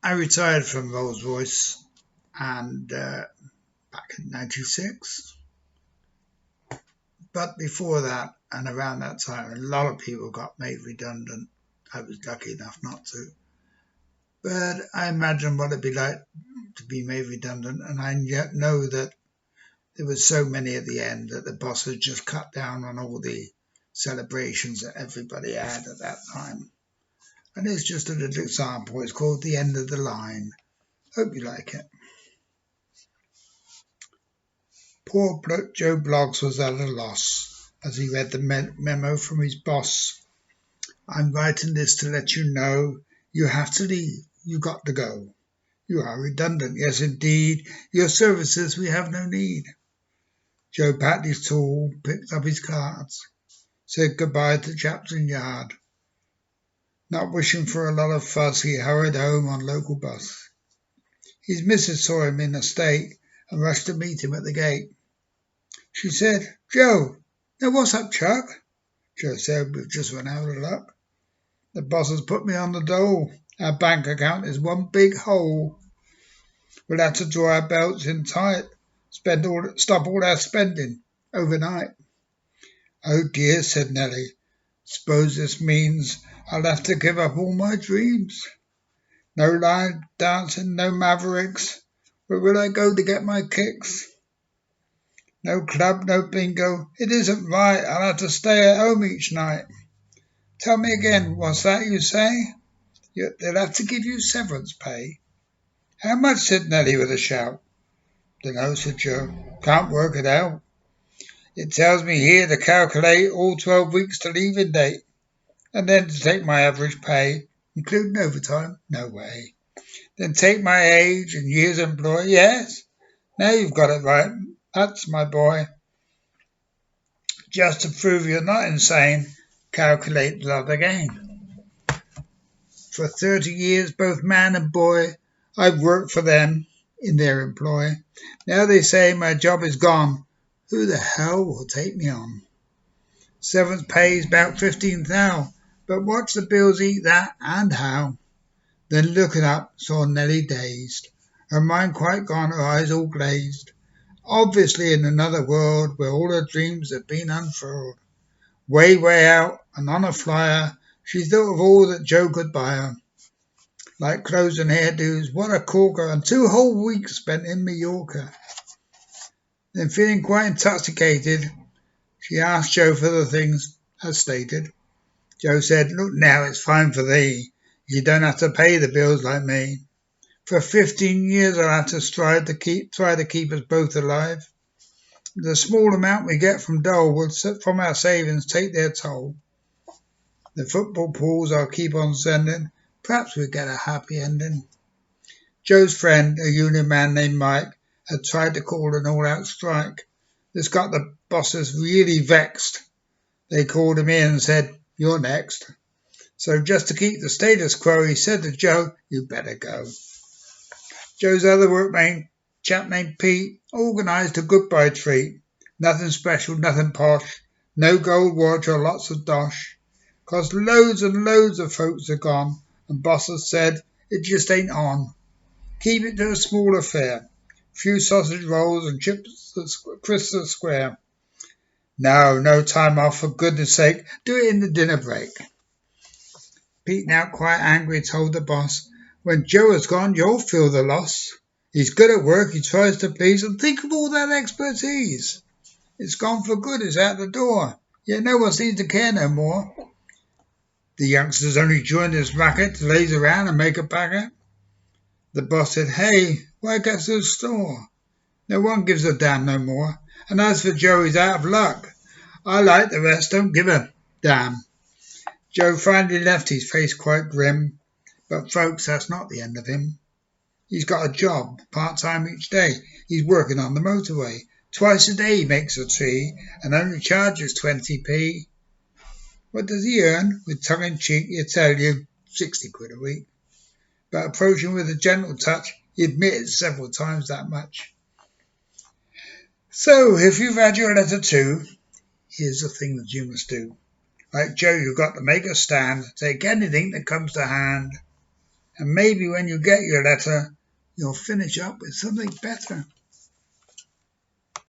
I retired from Rolls-Royce and back in '96. But before that and around that time, a lot of people got made redundant. I was lucky enough not to. But I imagine what it'd be like to be made redundant, and I yet know that there were so many at the end that the boss had just cut down on all the celebrations that everybody had at that time. And it's just a little example. It's called The End of the Line. Hope you like it. Poor Joe Bloggs was at a loss as he read the memo from his boss. I'm writing this to let you know you have to leave. You got to go. You are redundant. Yes, indeed. Your services we have no need. Joe patted his tool, picked up his cards, said goodbye to Chaplin Yard. Not wishing for a lot of fuss, he hurried home on local bus. His missus saw him in a state and rushed to meet him at the gate. She said, Joe, now what's up, Chuck? Joe said, we've just run out of luck. The boss has put me on the dole. Our bank account is one big hole. We'll have to draw our belts in tight, stop all our spending overnight. Oh dear, said Nellie. Suppose this means I'll have to give up all my dreams. No line dancing, no mavericks. Where will I go to get my kicks? No club, no bingo. It isn't right. I'll have to stay at home each night. Tell me again, what's that you say? They'll have to give you severance pay. How much? Said Nellie with a shout. Dunno, said Joe. Can't work it out. It tells me here to calculate all 12 weeks to leaving date, and then to take my average pay, including overtime. No way. Then take my age and years employed. Yes, now you've got it right. That's my boy. Just to prove you're not insane, calculate that again. For 30 years, both man and boy, I've worked for them in their employ. Now they say my job is gone. Who the hell will take me on? Severance pays about 15,000, but watch the bills eat that and how. Then looking up, saw Nellie dazed, her mind quite gone, her eyes all glazed. Obviously in another world where all her dreams had been unfurled. Way, way out and on a flyer, she thought of all that Joe could buy her. Like clothes and hairdos, what a corker, and 2 whole weeks spent in Mallorca. Then feeling quite intoxicated, she asked Joe for the things as stated. Joe said, look now, it's fine for thee. You don't have to pay the bills like me. For 15 years I'll have to try to keep us both alive. The small amount we get from Dole will, from our savings, take their toll. The football pools I'll keep on sending. Perhaps we'll get a happy ending. Joe's friend, a union man named Mike, had tried to call an all-out strike. This got the bosses really vexed. They called him in and said, you're next. So just to keep the status quo, he said to Joe, you better go. Joe's other workmate, chap named Pete, organised a goodbye treat. Nothing special, nothing posh, no gold watch or lots of dosh. 'Cause loads and loads of folks are gone, and bosses said, it just ain't on. Keep it to a small affair. Few sausage rolls and chips at Crystal Square. No time off, for goodness sake, do it in the dinner break. Pete, now quite angry, told the boss, when Joe has gone, you'll feel the loss. He's good at work, he tries to please, and think of all that expertise. It's gone for good, it's out the door, yet no one seems to care no more. The youngsters only join this racket to laze around and make a packet. The boss said, hey, why get so sore? No one gives a damn no more. And as for Joe, he's out of luck. I like the rest, don't give a damn. Joe finally left, his face quite grim. But folks, that's not the end of him. He's got a job, part-time each day. He's working on the motorway. Twice a day he makes a tree and only charges 20p. What does he earn? With tongue-in-cheek, he'll tell you 60 quid a week. But approaching with a gentle touch, he admitted several times that much. So, if you've had your letter too, here's the thing that you must do. Like Joe, you've got to make a stand, take anything that comes to hand, And maybe when you get your letter, you'll finish up with something better.